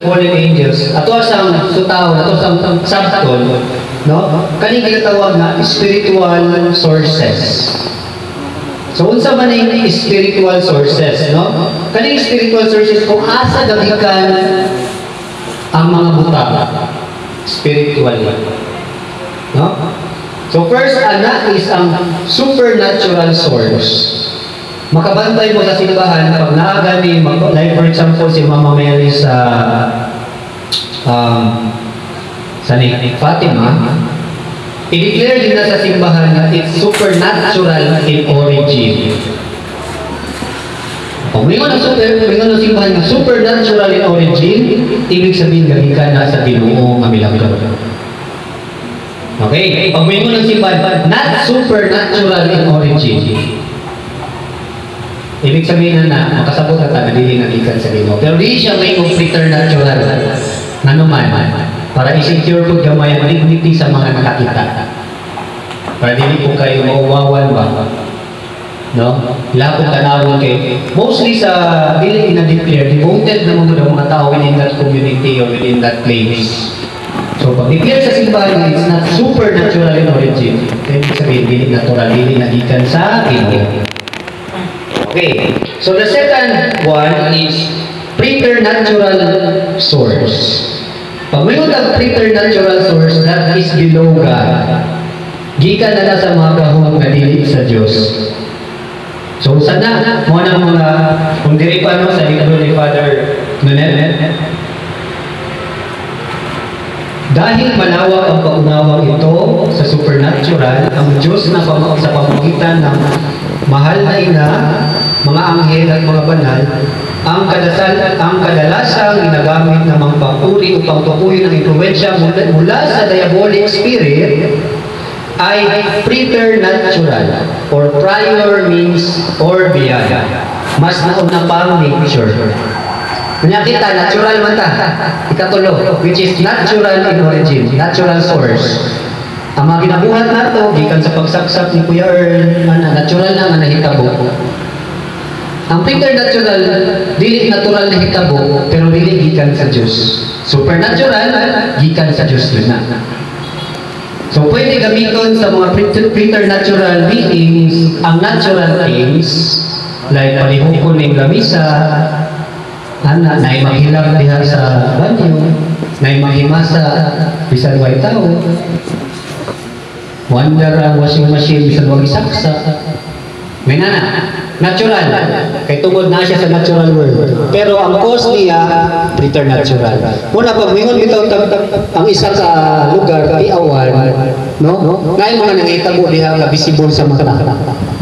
fallen angels ato sang sutaw ato sang sabton no kani ginatawag na spiritual sources. So unsa man ning spiritual sources no kani spiritual sources kung asa gabikan ang mga buta spiritual no. So first ana is ang supernatural source. Makabantay mo sa simbahan pag naagani, like for example si Mama Mary sa Fatima, i-declare din na sa simbahan na it's supernatural in origin. Kung mingon ang simbahan na supernatural in origin, ibig sabihin gabikan na sa Ginoo nga milagro. Okay? Pag mingon ang simbahan, not supernatural in origin, ibig sabihin na makasabot na tayo, hindi nagikan sa Ginoo. Pero di siya may preternatural na naman para i-secure po gamay ang dignity sa mga nakakita. Para hindi po kayo mauwawan ba? No? Lahat po tanawin kayo. Mostly sa dili na-declare, devoted na mga tao within that community or within that place. So pag declare sa simbahan, it's not supernatural in origin. Kaya sabihin, dili natural, dili nagikan sa Ginoo. Okay, so the second one is preternatural source. Pag may utang preternatural source, that is below God. Gikan na sa mga gahong na dili sa Diyos. So sana, mo na mga, kung diri pa no, sa libro ni Father Nunel, dahil malawak ang paunawang ito sa supernatural, ang Diyos na sa pamagitan ng mahal na ina, mga anghel at mga banal, ang kadalasang ginagamit ng mga papuri upang tukuyin ang impluwensya mula sa diabolic spirit ay preternatural or prior means or beyond. Mas nauna pang nature. Kanya kita, natural man ta. Ikatulo, which is natural in origin, natural source. Ang mga ginabuhat na ito, gikan sa pagsaksak ni Kuya Earl, natural na nga nahitabo. Ang preternatural, dili natural na hitabo, pero dili gikan sa Diyos. Supernatural, gikan sa Diyos yun na. So pwede gamiton sa mga preternatural beings, ang natural things, like palihukon ng lamisa, naay maghilak diha sa banyo, naay maghimasa, bisan way tao, wonder ang washing machine, bisan wag isaksak. May natural. Kay tungod na siya sa natural world. Pero ang cause niya, preternatural. Muna pag mingon bitaw ang isa ka lugar, iawan, no? Ngayon mga nangitabo diha nga visible sa mata.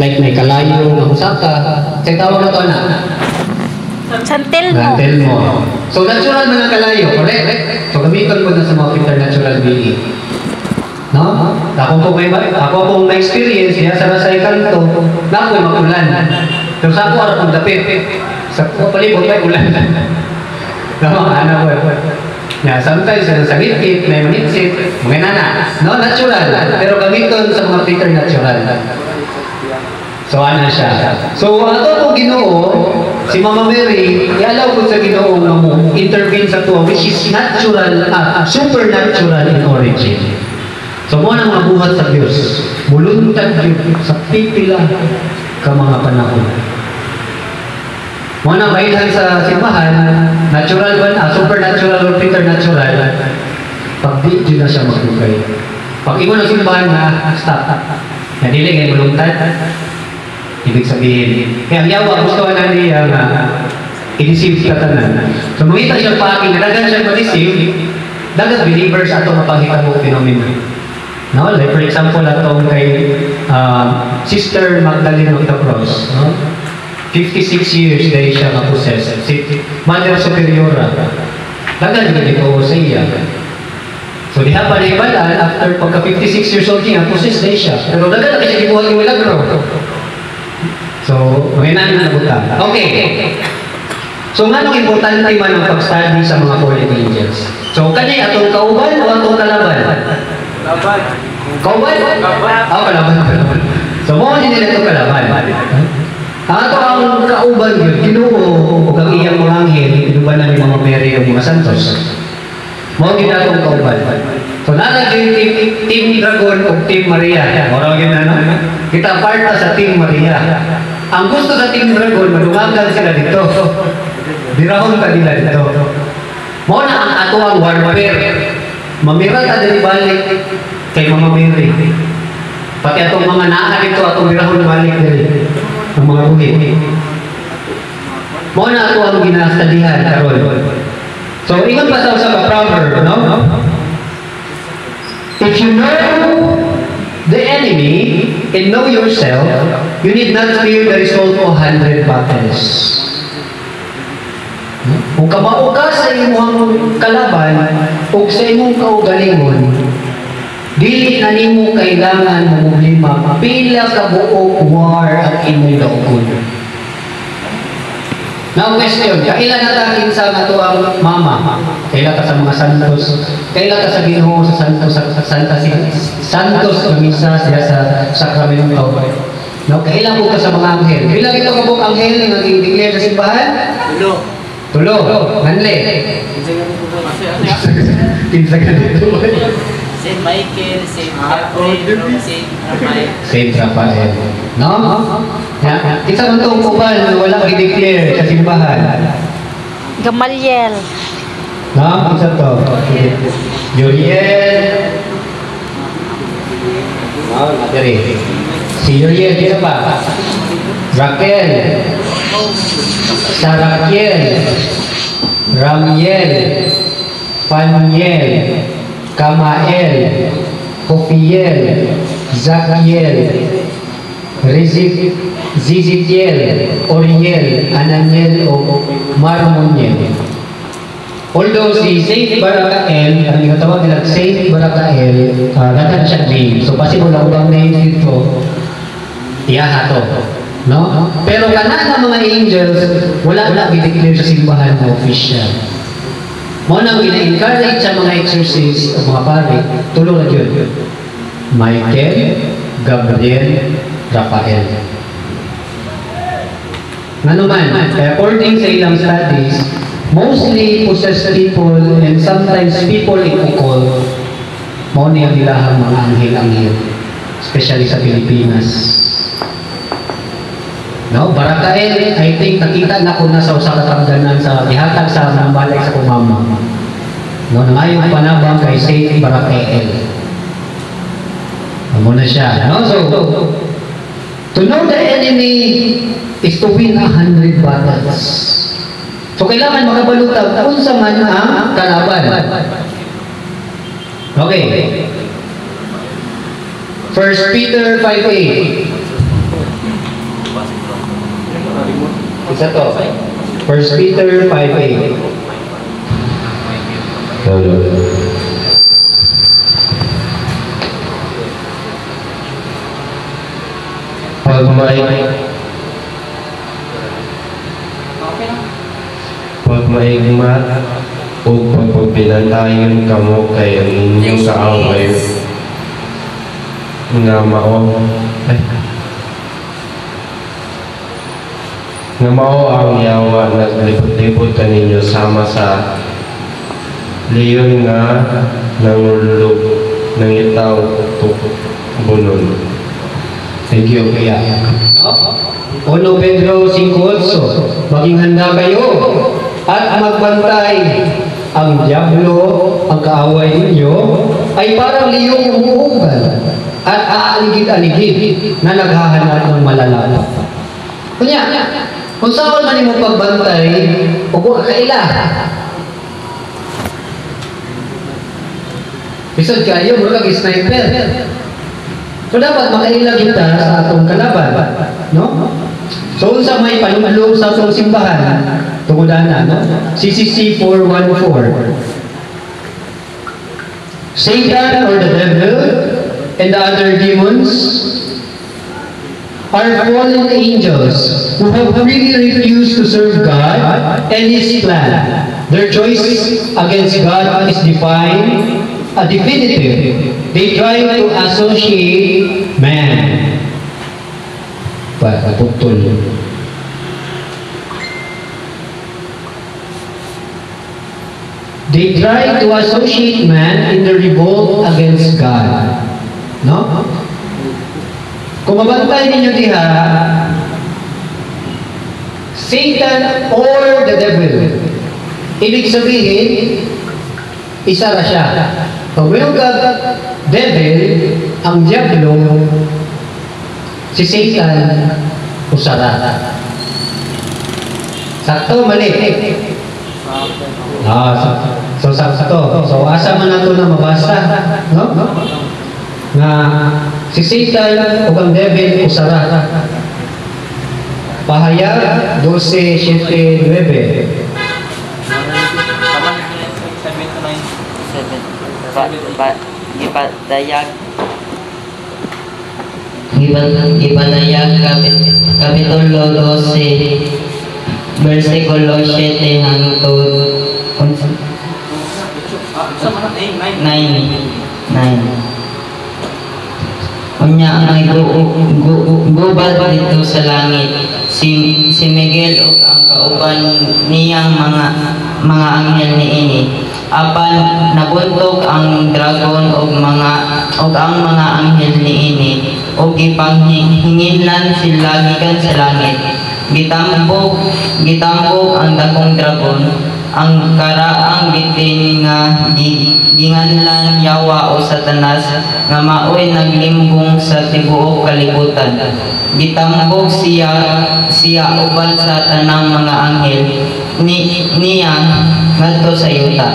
Like may kalayo, usaka. Kay tawag na to na. Santel mo. So natural man ang kalayo, correct? So gamiton ko na sa mga preternatural being. No? Ako kung may experience niya sa nasa ikanto, na ako'y mag-ulan. Pero sa ako harap ang dapit. Sa palibot may ulan. No? Ano ko? Sometimes sa gitgit, may manitsit, mga nana. No? Natural. Pero gamiton sa mga preternatural. So ano siya? So ato kung Ginoo, si Mama Mary, i-allow ko sa Ginoo na mo intervene sa tuwa, which is natural, supernatural in origin. So mo nang mabuhat sa Diyos, muluntad yun sa pipila ka mga panahon. Mo nang mailan sa simbahan, natural ba, supernatural or preternatural, pag di yun na siya magbukay. Pag imo ng simbahan na stop, nadili ngayon muluntad, ibig sabihin, kaya ang yawa, gusto na niya i-deceive ka tanan. So makita siya pagi, nadagan siya ma-deceive, dagat believers ato mapangita mo phenomenon. No, like for example, atong kay Sister Magdalene of the Cross, no? 56 years dahil siya ma-possess. Si Mother Superiora, dagan din ito sa iya. So diha pa na ibalan, after pagka 56 years old niya, possess dahil siya. Pero dagan na siya gibuhat yung milagro. So, may nabuta. Okay. So, nga nung importante man ang pag-study sa mga fallen angels? So, kanay atong kauban o atong kalaban? Kalaban. Kauban? Kalaban. So, mo din nila itong kalaban. Ato ang kauban yun, Ginoo o kang iyang mga anghel, inuban na ni mga Mary o mga Santos. Mao gid atong kauban. So nana yung team Dragon o Team Maria. Mao gyud ano? Kita part sa Team Maria. Ang gusto sa Team Dragon madungagan sila dito. Dirahon ka nila dito. Mao na ang ato ang warfare. Mamira ta diri balik kay Mama Mary. Pati atong mga naa dito atong dirahon balik diri. Ang mga buhit. Mao na ato ang ginastadihan karon. So, ingon pa sa proverb, no? If you know the enemy and know yourself, you need not fear the result of 100 battles. Kung kabao ka sa imong kalaban o sa imong kaugalingon, dili na nimo kailangan mo problema pila ka buok war ang imong daogon. Now question, kailan natakin sa ato ang mama? Kailan ka sa mga santos? Kailan ka sa Ginoo sa santos sa Santa Santos Misa siya sa sakramento? No, kailan ko ka sa mga anghel? Kailan ito ka buk anghel nga gi-declare sa simbahan? Tulo. Nanle. Kinsa ka dito? Saint Michael, Saint Gabriel, Saint Raphael. Saint Raphael. No? Ya, kita man tong uban wala gi-declare sa simbahan. Gamaliel. No, isa to. Uriel. Oh, madiri. Si Uriel kita pa. Raquel. Sarakiel. Ramiel. Paniel. Kamael, Kofiel, Zakiel, Zizitiel, Oriel, Ananiel o Marmoniel. Although si Saint Barakael, ang tinatawag nila Saint Barakael, dapat siya name. So possible lang ang name dito, iyaha to. No? Pero kana ng mga angels, wala i-declare sa simbahan na official. Mo nang gina-encourage sa mga exorcist o mga pare, tulong na yun. Michael, Gabriel, Raphael. Nga naman, according sa ilang studies, mostly possessed people and sometimes people in occult, mo niyang ilahang mga anghel-anghel, especially sa Pilipinas. No, Barakael, I think nakita na ko na sa usa ka tangganan sa gihatag sa nambalay sa kumama. No, nangayong panabang kay Saint Barakael. Amo na siya, no? So, to know the enemy is to win 100 battles. So, kailangan makabalutaw kung sa man ang kalaban. Okay. 1 Peter 5:8. Isa to. 1 Peter 5:8. Pagmaigmat o pagpagpinantayon kamo kay ang inyong kaaway nga mao ang yawa naglipot-lipot kaninyo sama sa leyon nga nangulog ng itaw bunon. Thank you, Kuya. 1 Pedro 5:8. Maging handa kayo at magbantay. Ang diablo, ang kaaway ninyo, ay parang liyong umuugal at aaligid-aligid na naghahanap ng malalaman. Kunya, kung saan man mo pagbantay, o kung kaila. Bisod kayo, mura kag sniper. So dapat makaila kita sa atong kalaban, no? So unsa may panumalo sa atong simbahan, tungudana, no? CCC 414. Satan or the devil and the other demons are fallen angels who have really refused to serve God and His plan. Their choice against God is definitive. They try to associate man. Putol. They try to associate man in the revolt against God. No? Kung mabantay ninyo diha, Satan or the devil. Ibig sabihin, isa ra siya. Pag mayroon ka devil, ang diablo, si Satan, usara. Sakto, mali. So sakto. So asa man nato na mabasa, no? Na si Satan o ang devil usara. Pahayag 12:7-9. Ipanayag Kapitulo 12 versikulo 7 hangtod 9. Unya ang gubad dito sa langit si Miguel ug ang kauban niyang mga anghel niini. Apan nabuntog ang dragon ug ang mga anghel niini ug ipanghinginlan sila gikan sa langit. Gitambok ang dakong dragon ang karaang bitin nga ginganlan Yawa o Satanas nga maoy naglimbong sa tibuok kalibutan. Gitambok siya uban sa tanang mga anghel niya ngadto sa yuta.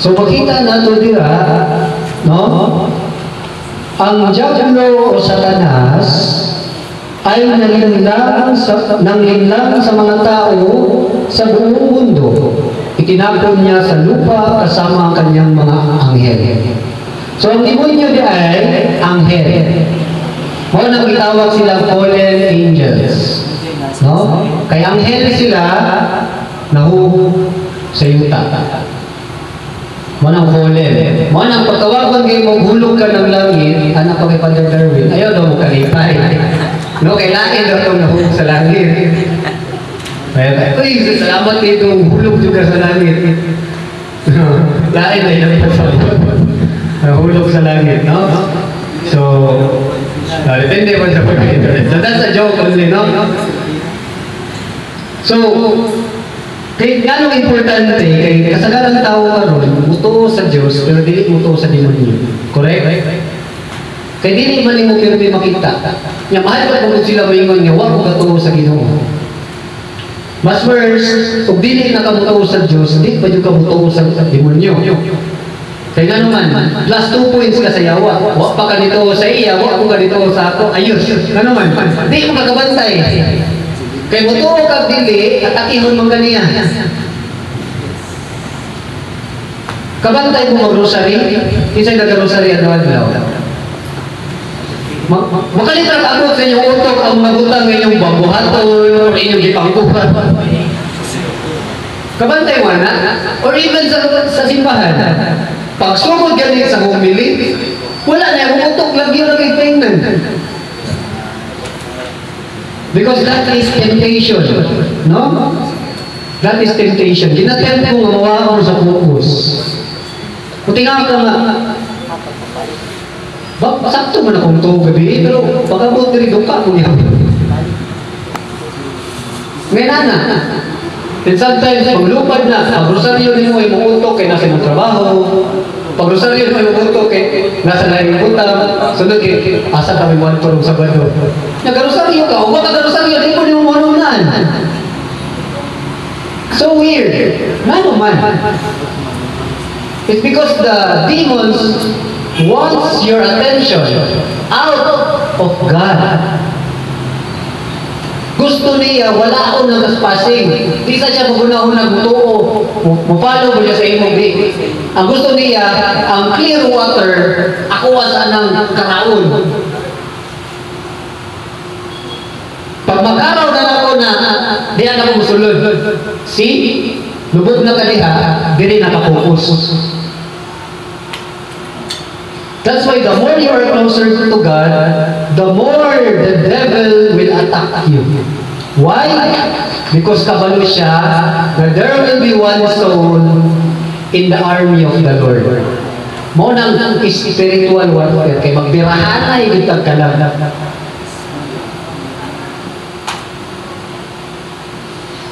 So makita nato dira, no? Ang diablo o Satanas ay nanglinlang sa mga tao sa buong mundo. Itinapon niya sa lupa kasama ang kanyang mga anghel. So ang demonyo di ay anghel. Mo nang itawag silang fallen angels. No? Kaya anghel sila nahuhulog sa yuta. Manang fallen. Manang pagtawagan kayo maghulog ka ng langit, anak ko kay Father Darwin, ayaw daw mo kalipay. No, kailangan daw itong nahulog sa langit. Kaya, uy, salamat kayo itong hulog juga sa langit. Lain na ilang pasabot. Nahulog sa langit, no? So, depende mo sa pag-internet. So, that's a joke only, no? So, kaya gano'ng importante, kay kasagaran tao karon mutuo sa Diyos, pero dili mutuo sa demonyo. Correct? Kaya dili man mo pero di makita. Nya mahal pa kung sila moingon nga wa ko katuo sa Ginoo. Mas worse, ug dili nakamutuo sa Diyos, di pa jud ka mutuo sa demonyo. Kaya nga naman, plus 2 points ka sa Yawa. Wa pa ka dito sa iya, wa ko ka dito sa ako. Ayos. Nga naman, di mo kakabantay. Kaya mutuo ka dili, atakihon mong ganiya. Kabantay mo mag-rosary, isa'y nag-rosary at nawadlaw. Makalitra ka abot sa inyong utok ang magutang inyong babuhaton o inyong gipangkuhan. Kabantay mo na, or even sa simbahan. Pag sumod ganit sa humili, wala na yung utok, lagyan na kay tingnan. Because that is temptation, no? That is temptation. Ginatempt ko nga mawakaw sa focus. Kung tingnan ka nga, sakto man akong ito gabi, pero baka mo diri duka ko niya. May nana. And sometimes, paglupad na, pag-rosaryo ni mo ay muutok kay nasa mong trabaho, pag-rosaryo ni mo ay muutok kay nasa na yung utang, sunod kay asa kami mo ang turong Sabado. Nag-rosaryo ka, o ba nag-rosaryo, di mo mo manunan. So weird. Ano man? It's because the demons wants your attention out of God. Gusto niya, wala akong nagaspasing. Di sa siya magunahon nagmutuo. Mupalo mo siya sa imong di. Ang gusto niya, ang clear water, ako asa ng karaon. Pag mag-araw na ako na, di na ako musulod. See? Lubog na kaliha, di rin nakapokus. That's why the more you are closer to God, the more the devil will attack you. Why? Because kabalo siya na there will be one soul in the army of the Lord. Mo nang spiritual warfare kay magbirahan na igitag ka lang.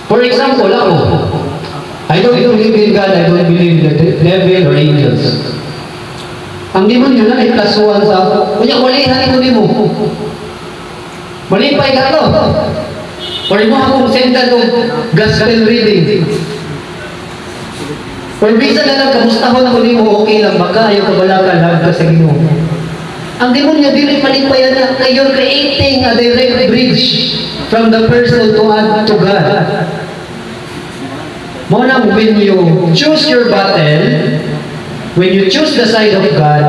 For example, ako, I don't believe in God, I don't believe in the devil or angels. Ang demonyo na ay kasuhan sa ako. Kunya, walihan ito mo. Malipay ka to. Or mo akong senda ng gospel reading. Or bisa na lang, kamustahon ako ni mo, okay lang, baka ayaw kabalakan, love ka sa Ginoo. Ang demonyo, dili malipayan na, you're creating a direct bridge from the person to God. Mo na, when you choose your battle, when you choose the side of God,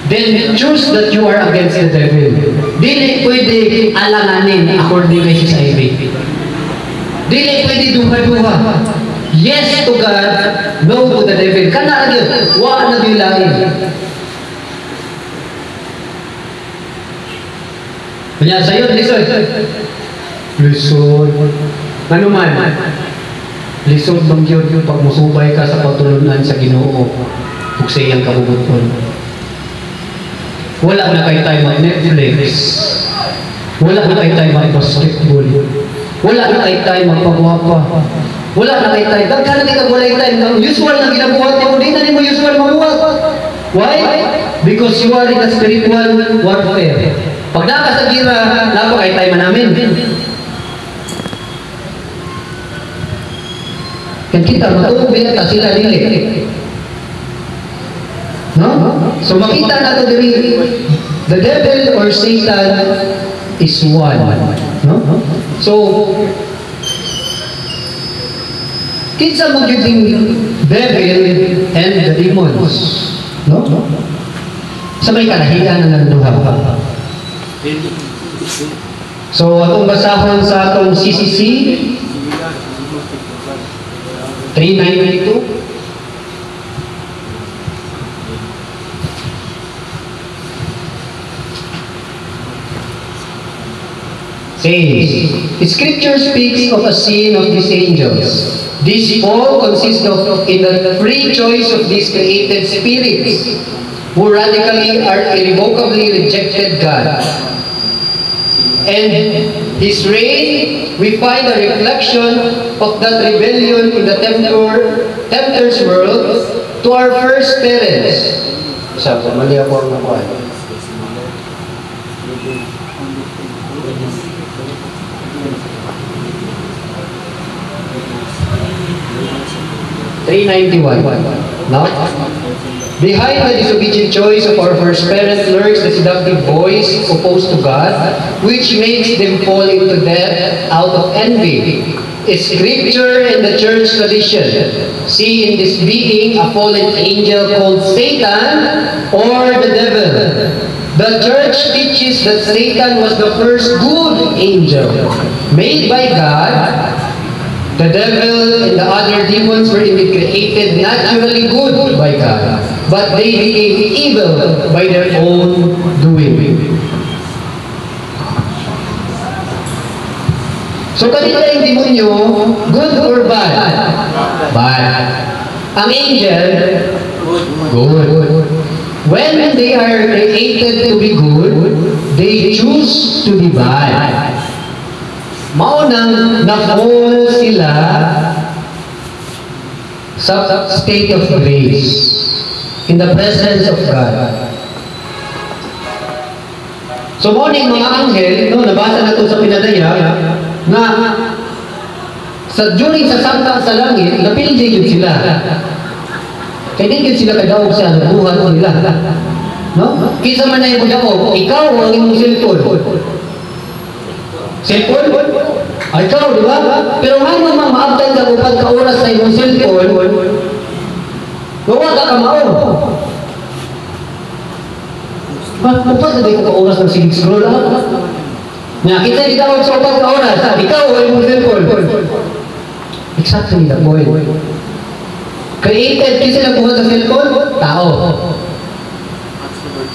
then choose that you are against the devil. Dili pwede alanganin according kay society. Dili pwede duha-duha. Yes to God, no to the devil. Kana agad, wa na dilain. Kanya sayo, listen. Listen. Ano man? Lisod bang yun pag musubay ka sa pagtulunan sa Ginoo ug sa iyang kabubuton. Wala na kay tayo mag-Netflix. Wala na kay tayo mag-basketball. Wala na kay tayo magpagwapa. Wala na kay tayo. Daghan na walay tayo. Usual na ginabuhat mo. Di na mo usual mabuhat. Why? Because you are in a spiritual warfare. Pag nakasagira, napa kay tayo manamin. Kan kita matubi at sila dili. No? So makita nato diri the devil or Satan is one. No? So kinsa mo gyud devil and the demons. No? Sa may kalahian na duha. So atong basahon sa atong CCC 392. Says, Scripture speaks of a sin of these angels. This fall consists of in the free choice of these created spirits who radically or irrevocably rejected God. And His reign, we find a reflection of that rebellion in the tempter's world to our first parents. Sabi, mali ako ang nakuha. No? Behind the disobedient choice of our first parent lurks the seductive voice opposed to God, which makes them fall into death out of envy. Scripture and the church tradition see in this being a fallen angel called Satan or the devil. The church teaches that Satan was the first good angel made by God. The devil and the other demons were indeed created naturally good by God, but they became evil by their own doing. So kanina yung demonyo, good or bad? Bad. Ang angel, good. When they are created to be good, they choose to be bad. Maunang na-fall sila sa state of grace in the presence of God. So morning mga anghel, no, nabasa na ito sa pinadaya, na during sa sangka sa langit, napildi yun sila. Kaya din yun sila kadaog sa buhat nila. No? Kisa man na yung daog, ikaw ang imong cellphone. Cellphone? Ay, ikaw, di ba? Pero hanggang maabtan ka kung pagka-oras sa imong cellphone, gawa ka kamao. Kung pagka ka-oras ng silig scroll up, kita di tawag sa pagka-oras, ikaw ang imong cellphone. Exactly the point. Created, kasi nabuhat sa cellphone, tao.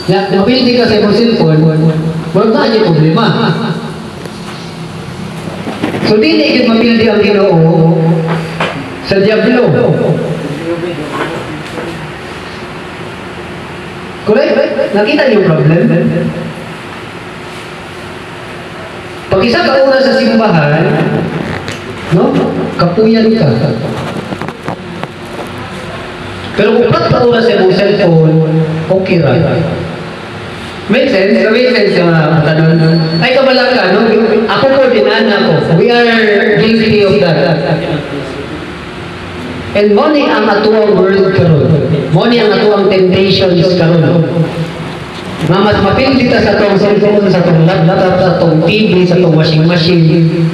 Ya, mapildi ka sa imong cellphone, wala na niya problema. So, di na ikit mapildi ang Ginoo sa Diablo. Correct? Nakita niyo yung problem? Pag isa ka oras sa simbahan, no? Kapuyan ka. Pero kung 4 oras sa imong cellphone, okay ra. Make sense? So, make sense yung tanong. Ay, kabala ka, no? Ako po, dinana ko. We are guilty of that. And money ang atuang world karon. Money ang atuang temptations karon. Nga mas mapindi ta sa tong cellphone, sa tong laptop, sa tong TV, sa tong washing machine.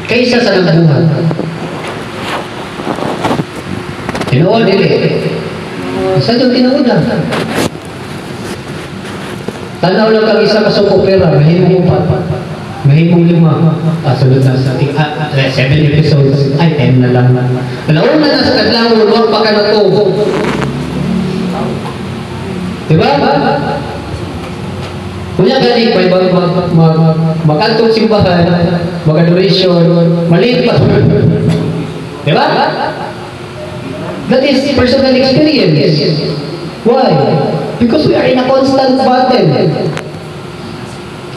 Kaysa sa nagbuhat. Tinuod dili. Sa yung tinuod lang. Tanaw lang kang isa ka pera, mahimong 4. Mahimong 5. Sunod na sa 7 episodes. Ay, 10 na lang. Alauna na sa kadlawon, huwag pa ka na to. Diba? Kunya galing, may mag-antong simbahan, mag-adoration, maliit pa. Diba? That is personal experience. Why? Because we are in a constant battle.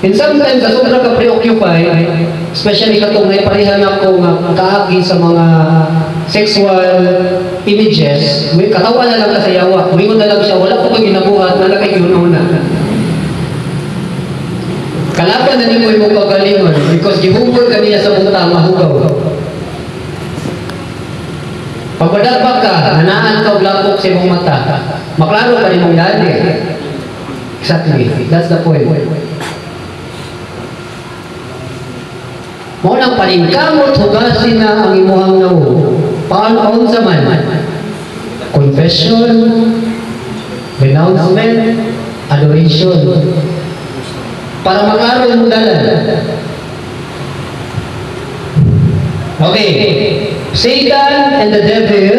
And sometimes, sa sobra ka preoccupied, especially katong may parehan ako kaagi sa mga sexual images, may katawa na lang ka sa yawa, may na lang siya, wala ko ginabuhat, nalakay yun una. Kalaban na niyo yung pagalingon because gihugol kaniya sa punta, mahugaw. Pag wadagpag ka, nanaan ka o lapok sa imong mata, maklaro ka rin mong dali. Exactly. That's the point. Maunang paningkamot, hugasin na ang imuhang nawo. Paano sa man? Confession, renouncement, adoration. Para maklaro yung dalan. Okay. Satan and the devil,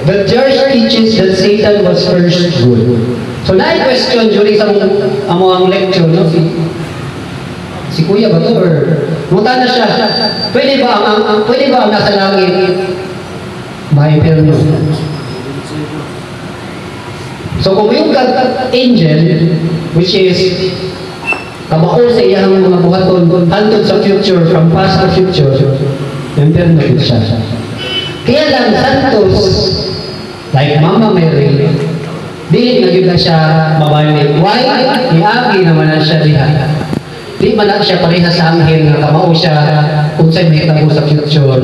the church teaches that Satan was first good. So, na-question during sa among lecture, no? Si Kuya ba to? Or muta na siya. Pwede ba ang nasa langit ma-impierno? So, kung yung angel, which is kabaon sa iyang mga buhaton, hantod sa future, from past to future, impierno din siya. Kaya lang, santos, like Mama Mary, di naging na siya mabalik. Why? Iagi naman na siya diha. Di man na siya pareha sa anghel na kamao siya kung sa'y may tabo sa future.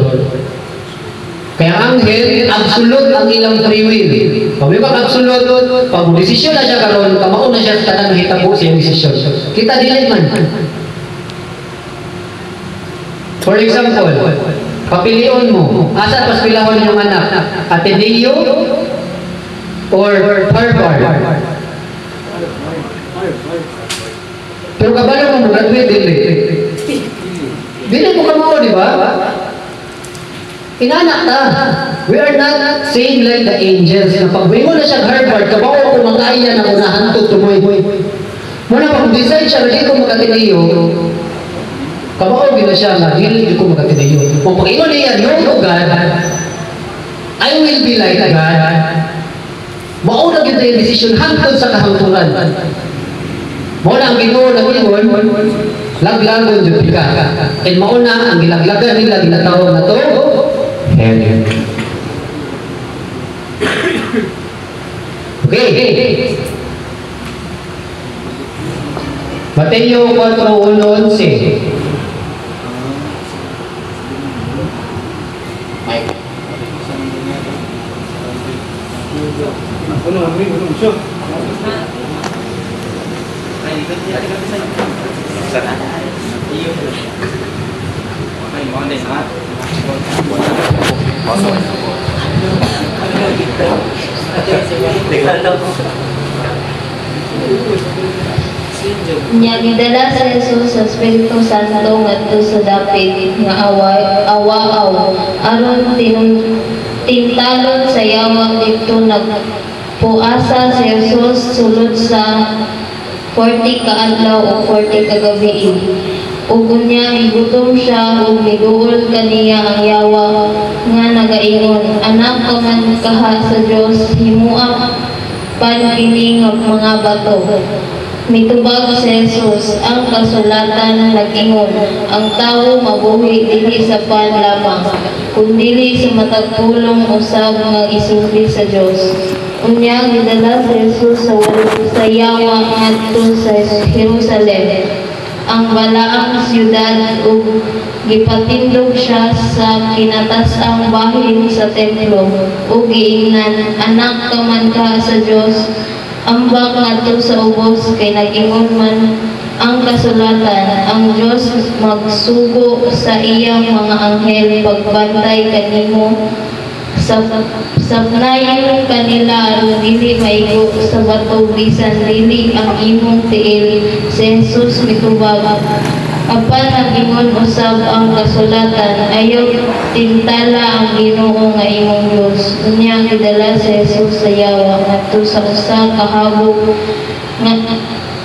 Kaya anghel, absolute ang ilang free will. Pag may absolute, pag desisyon na siya karon, kamao na siya sa tanang hitabo sa iyang desisyon. Kita dili man. For example, papilion mo, asa pas pilahon yung anak? Ateneo or Harvard? Pero kabalo mo graduate dili. Dili mo kamao, di ba? Inanak ta. We are not saying like the angels na pag mo na siya Harvard, kabaw ko mangaya na unahan to tumoy. Muna pag decide siya, hindi ko mag-Ateneo, kabaw gina siya na hindi ko mag-Ateneo. Kung pag-ingon niya, no God, I will be like God. Mauna yun yung decision hangtod sa kahangturan. Mauna ang Ginoo na ingon, laglagon yun ka. And mauna ang gilaglagan nila, ginatawag na to, heaven. Okay. Mateo 4:11. Nya gidala sa Jesus sa Espiritu Santo ngadto sa dapit nga awaaw aron tintalon sa yawa dito Puasa si Jesus sulod sa 40 ka adlaw o 40 ka gabi. Ug unya gigutom siya ug miduol kaniya ang yawa nga nagaingon, anak ka man kaha sa Dios, himuak pan kini nga mga bato. Mitubag si Jesus, ang kasulatan nag-ingon, ang tao mabuhi dili sa pan lamang, kundili sa matagpulong usab nga isuli sa Dios. Unya gidala si Jesus sa yawa ngadto sa Jerusalem, ang balaang siyudad, ug gipatindog siya sa kinatas-ang bahin sa templo ug giingnan, anak ka man ka sa Dios, ambak ngadto sa ubos kay nag-ingon man ang kasulatan, ang Dios magsugo sa iyang mga anghel pagbantay kanimo sa sabnayon kanila aron dili maigo sa bato bisan dili ang imong tiil. Si Jesus mitubag, apan nag-ingon usab ang kasulatan, ayaw tintala ang Ginoo nga imong Dios. Unya gidala si Jesus sa yawa ngadto sa usa ka habog nga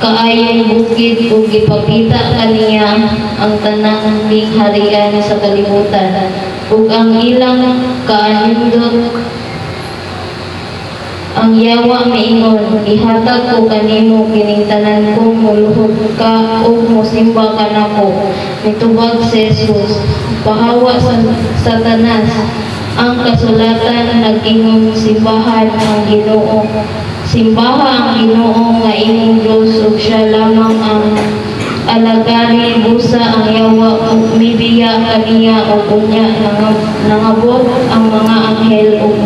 kaayong bukid ug gipakita kaniya ang tanang harian sa kalibutan ug ang ilang kaanindot. Ang yawa miingon, ihatag ko kanimo kining tanan kong muluhod ka ug mosimba ka nako. Mitubag si Jesus, pahawa sa Satanas, ang kasulatan nag-ingon, simbahan ang Ginoo. Simbaha ang Ginoo nga imong Dios ug siya lamang ang alagari. Busa ang yawa ug mibiya kaniya ug unya nangabot ang mga anghel ug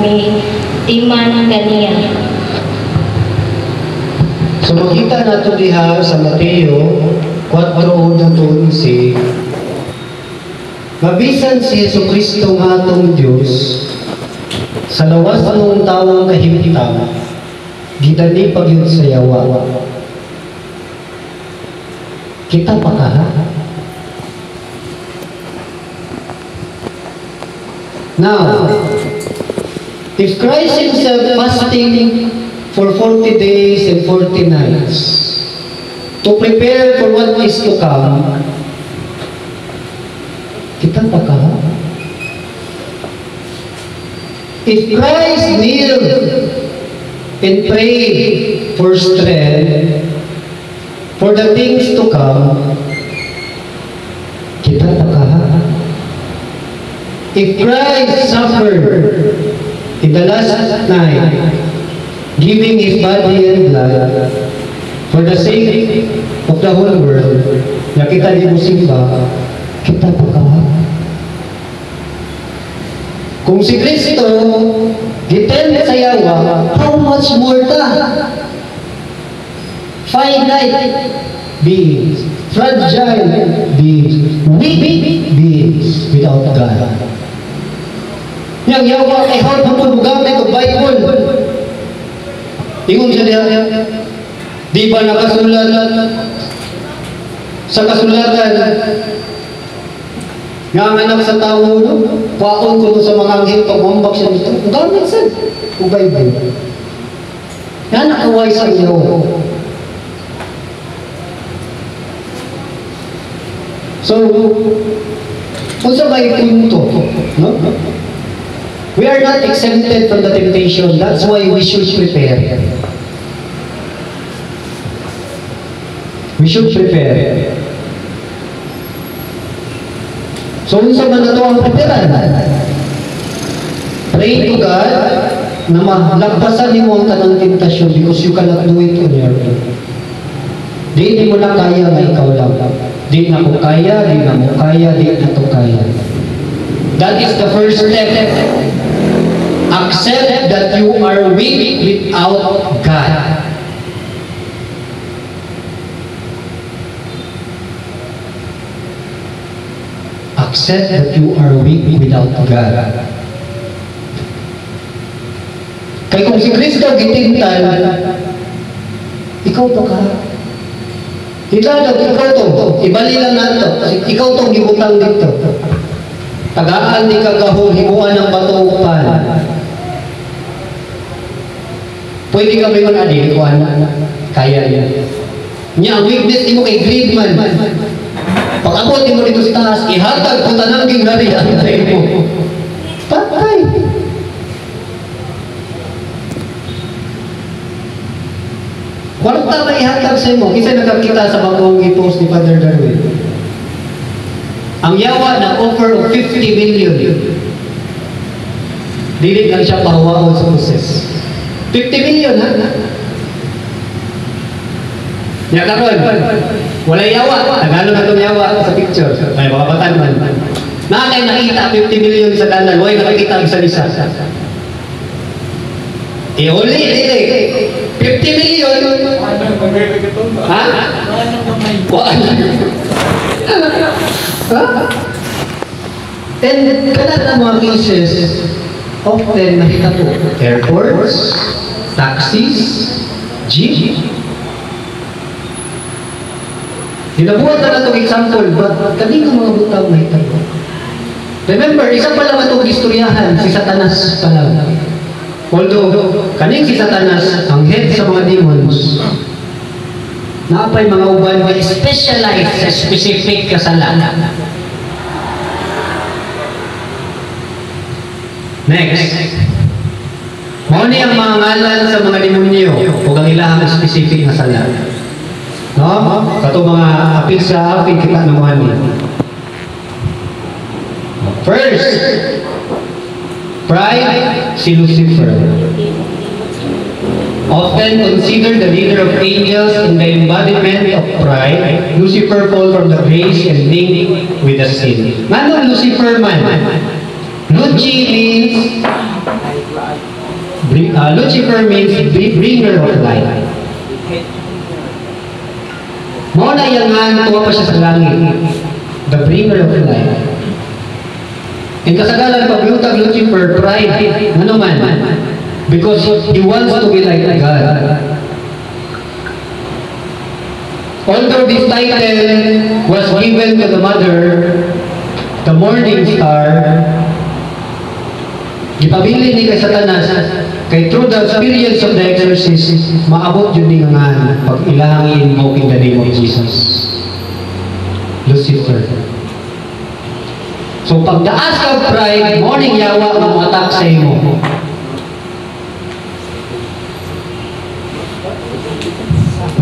timan kaniya. So makita nato diha sa Mateo 4:11, mabisan si Jesucristo nga atong Dios sa lawas ng tawong kahimtang, gidani pag yun sa yawa. Kita pa ka, ha? Now, if Christ himself fasting for 40 days and 40 nights to prepare for what is to come, kita pa ka, ha? If Christ kneeled and prayed for strength for the things to come, kita pa ka, ha? If Christ suffered in the last night, giving his body and blood for the sake of the whole world, na kita di mo simba, kita pa ka, ha? Kung si Kristo gitempt sa yawa, how much more ta? Finite beings, fragile beings, weak beings without God. Yang yawa ay hawag mo gamit o Bible. Ingon siya diya, di ba nakasulat sa kasulatan nga ang anak sa tao, no? Kwaon ko sa mga anghel pag-umbak siya dito. Gamit sa o Bible. Yan nakaway sa iyo. So, kung sa may punto, no? We are not exempted from the temptation. That's why we should prepare. We should prepare. So, unsa man nato ang preparan? Pray to God na malagpasan nimo ang tanang tentasyon because you cannot do it on your own. Di mo na kaya nga ikaw lang. Di na ko kaya, di na mo kaya, di na to kaya. That is the first step. Accept that you are weak without God. Accept that you are weak without God. Kaya kung si Kristo gitintal, ikaw pa ka. Ikaw to, ibali lang nato. Ikaw tong gibutang dito. Tagaan di kagahong himuan ng batupan. Pwede ka ba yun, adi, ko kaya yan. Nya, ang weakness mo kay greed man. Pag abot mo dito sa taas, ihatag ko tanangking nari ang tayo mo. Patay. Kwarta na ihatag sa mo. Isa nakakita sa bagong i-post ni Father Darwin. Ang yawa na offer of 50 million. Dili lang siya pahawaon sa process. 50 million, ha? Nya karon, wala yawa. Tagalog na itong yawa sa picture. Ay, mga batan man. Nakakay nakita 50 million sa dalan. Huwag nakikita ang isa-isa. Uli, 50 million. Ha? Kuan. Ha? And kanat ang mga cases, often nakita po, airports, taxis, jeep. Ginabuhat na itong example, but kanina mga butang may tayo. Remember, isa pa lang itong istoryahan, si Satanas pa lang. Although, kaning si Satanas, ang head sa mga demons, naapay mga uban may specialized sa specific kasalanan. Next. Mauni ang mga ngalan sa mga demonyo o ang ilahang specific na sala. No? Kato mga apil sa apil kita naman ni. First, pride, si Lucifer. Often considered the leader of angels in the embodiment of pride, Lucifer fall from the grace and linked with the sin. Ano Lucifer man? Luci means Lucifer means bringer of light. Muna yung nga tuwa pa siya sa langit. The bringer of light. In kasagalan paglutag Lucifer, pride, ano man? Because he wants to be like God. Although this title was given to the mother, the morning star, gipabili ni kay Satanas, kay through the experience of the exorcist, maabot yun din nga pag ilahangin mo in the name of Jesus. Lucifer. So pagdaas ka pride, morning yawa ang attack sa imo.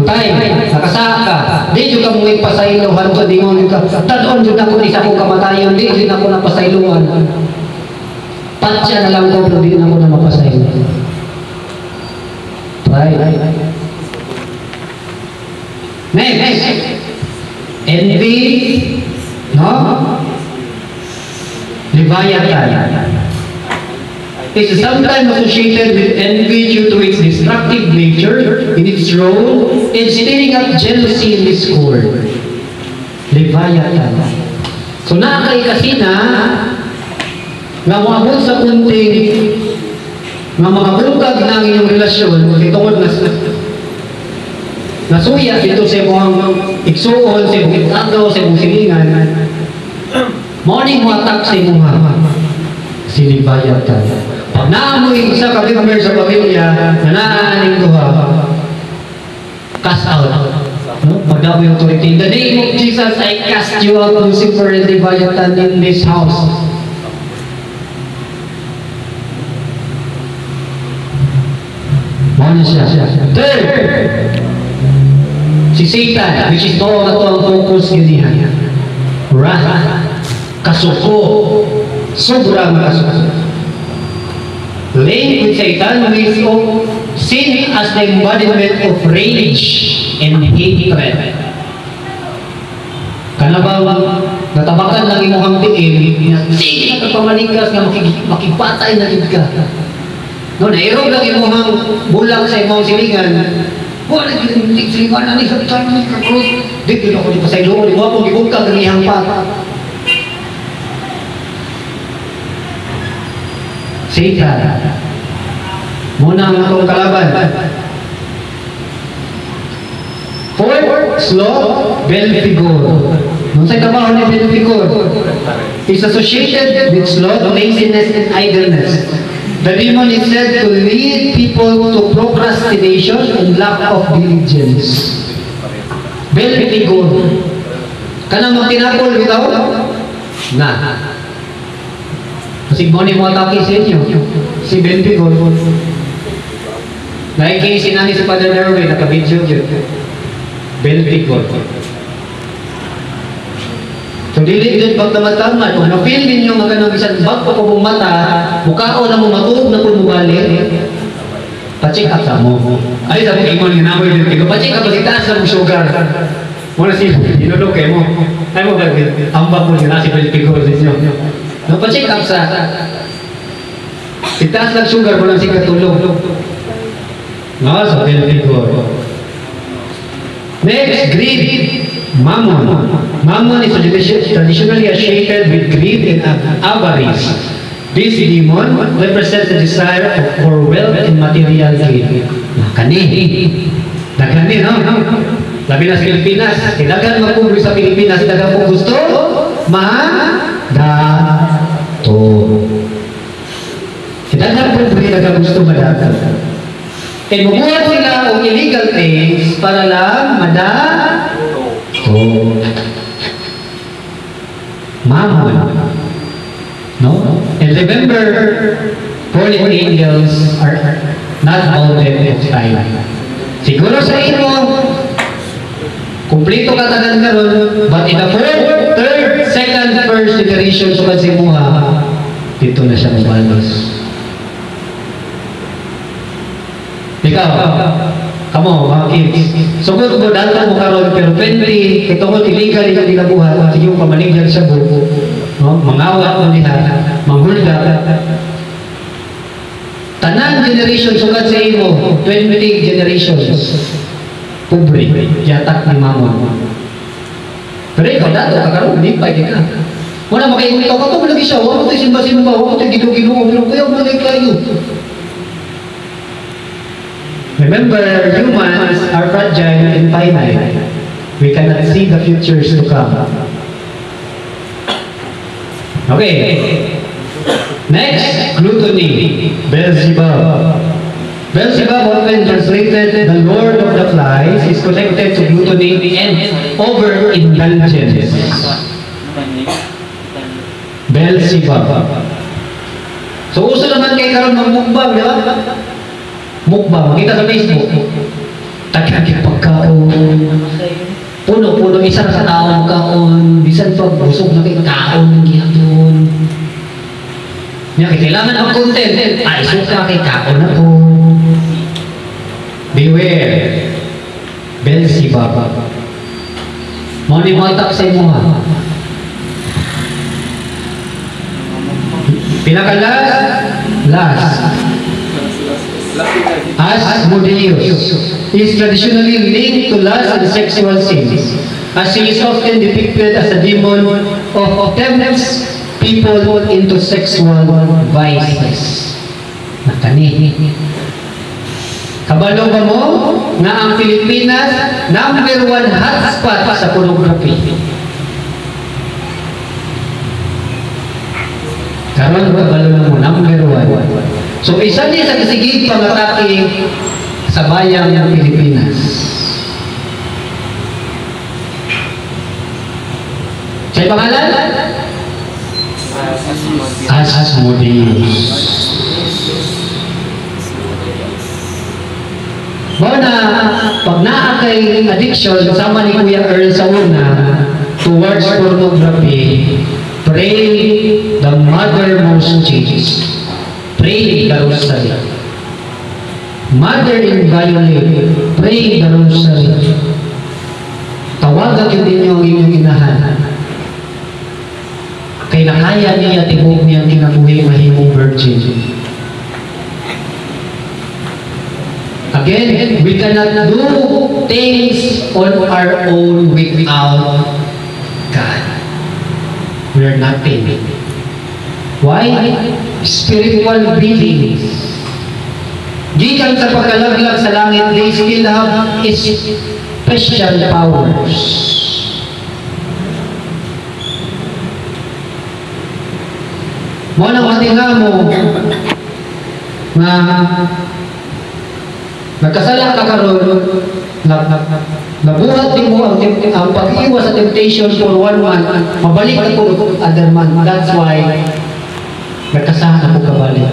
Tay, nakasaka ka. Di juga mo ipasailuhan sa demon ka. Tadon jud ako isa ko kamatayon, di din ako napasailuhan. Patya na lang ko, pero di na ako na mapasailuhan. Pride. Next. Envy. No? Leviathan. It is sometimes associated with envy due to its destructive nature in its role in stirring up jealousy in discord. Leviathan. So nakakay kasi na nga moabot sa kunting nga mga brugag ng inyong relasyon itungod na suya dito sa imong igsuon, sa imong itagaw, sa imong silingan. Morning mo attack sa imong si Leviathan. Pag naamoy isa ka member sa pamilya na naaning duha, cast out. Pag naamoy authority, in the name of Jesus, I cast you out, Lucifer and Leviathan in this house. Mana siya? Third, si Satan, which is to na to ang focus ganyan. Wrath, kasuko, sobrang kasuko. Linked with Satan, we saw sin as the embodiment of rage and hatred. Kanabang natabakan lang imuhang tiim, sige na kapamalikas nga makipatay na gid ka. No, nairog lang imuhang bulang sa imong silingan. Wala gid silingan ani sa bitan ni krus. Dito ako di pasaylo, di mo ako gibugkag ang iyang pat. Satan. Muna ang atong kalaban. Fourth, sloth, Belphegor. Nung sa trabaho ni Belphegor, is associated with sloth, laziness, and idleness. The demon is said to lead people to procrastination and lack of diligence. Belpigor. Kanang magtinapol bitaw? Na. Kasi mo ni mo atake sa inyo. Si Belpigor. Naiki sinani si Father Darwin, naka-video yun. Belpigor. So, dili din pagdamataman. Kung na-feel ninyo nga ganang isang bag pa po mata, mukao na mo matuog na po mubalik, pa-check up sa mo. Ay, sabi ko, ingon nga namoy din. Pa-check up, pasitaas na mo sugar. Muna si inulog kayo mo. Ay mo ba, ambak mo siya, si Belpigor ninyo. No, pa-check up sa itaas lang sugar mo lang si katulog. No, sa Belpigor. Next, greed. Mammon. Mammon is traditionally associated with greed and avarice. This demon represents the desire for wealth and material gain. Nakani. Nakani, no? Labi na sa Pilipinas. Dagan magpubri sa Pilipinas. Dagan po gusto. Madato. Dagan po dagan gusto madato. Kaya mabuhat sila o illegal things para lang madato. Mammon. No? And remember, fallen angels are not all dead of time. Siguro sa inyo, kumplito katagan karon, but in the fourth, third, second, first generation so kasi muha, dito na siya mabalos. Ikaw, kamo, mga kids. Sugod mo, dato mo karon pero 20, ito mo illegal yung ginabuhat, sige yung pamanigyan sa buko, no? Mangawat mo niya, manghulga. Tanan generation, sugad sa imo, 20 generations. Pobre, yatak ni Mammon. Pero ikaw dato, kakaroon, hindi pa ka. Wala makaingon ikaw, kato mo lagi siya, wala mo tayo simba-simba, wala mo tayo gino-gino, pero kaya mo lagi kayo. Remember, humans are fragile and finite. We cannot see the futures to come. Okay. Next, gluttony. Beelzebub. Beelzebub, often translated the Lord of the Flies, is connected to gluttony and overindulgence. Beelzebub. So, uso naman kayo karoon magmukbang, di ba? Mukbang, kita sa Facebook. Tagkaging pagkaon. Puno-puno, isa sa taon kaon. Bisan pag busog na kayo kaon ng gihapon. Nga, kailangan ang content. Ay, suka kay kaon na po. Beware. Beelzebub. Mga nimatak sa imo ha. Last. Asmodeus is traditionally linked to lust and sexual sins, as he is often depicted as a demon of tempts people into sexual vices. Nakani. Kabalo ba mo na ang Pilipinas #1 hotspot sa pornography? Karon kabalo mo #1. So, isa niya sa kasigig pangatake sa bayang ng Pilipinas. Sa'yo pangalan? Asmodeus. Bawa na, pag naakay addiction, sama ni Kuya Earl sa una, towards pornography, pray the mothermost change. Pray the rosary. Mother inviolate, pray the rosary. Tawagan yun din yung inyong inahan. Kaya nakaya niya tibok niyang kinabuhi mahimong virgin. Again, we cannot do things on our own without God. We are nothing. Why? Spiritual beings. Gikan sa pagkalaglag sa langit, they still have special powers. Mo nang matinga mo, na nagkasala ka karon, nabuhat din mo ang pag-iwas sa temptation for 1 month, mabalik ka po other month. That's why nagkasala mo kabalik.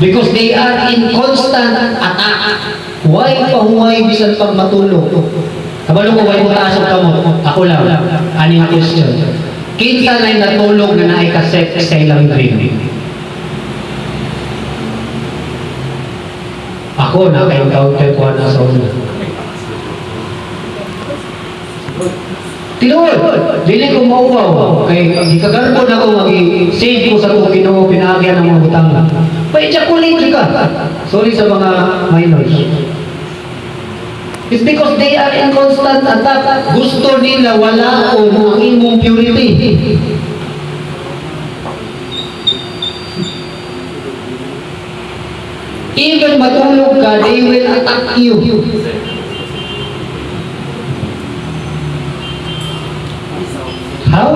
Because they are in constant attack. Why pahuway bisan pag matulog? Kabalo ko, why mo taasok ka mo? Ako lang. Aning question. Kinsa na natulog na naikasek sa ilang dream? Ako, naka-encounter ko na sa una. Tinuod, dili ko mauwaw. Kay gikagarbo na ko, mag-save ko sa kong Ginoo, pinagyan ng mga butang. Pa-ejaculate ka. Sorry sa mga minors. It's because they are in constant attack. Gusto nila wala o ang imong purity. Even matulog ka, they will attack you. How?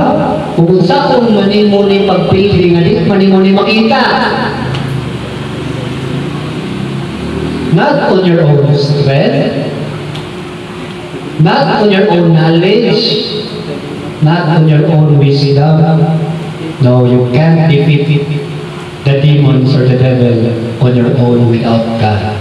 Kung sa kung manimo ni pagpili nga di, manimo ni makita. Not on your own strength, not on your own knowledge, not on your own wisdom. No, you can't defeat the demons or the devil on your own without God.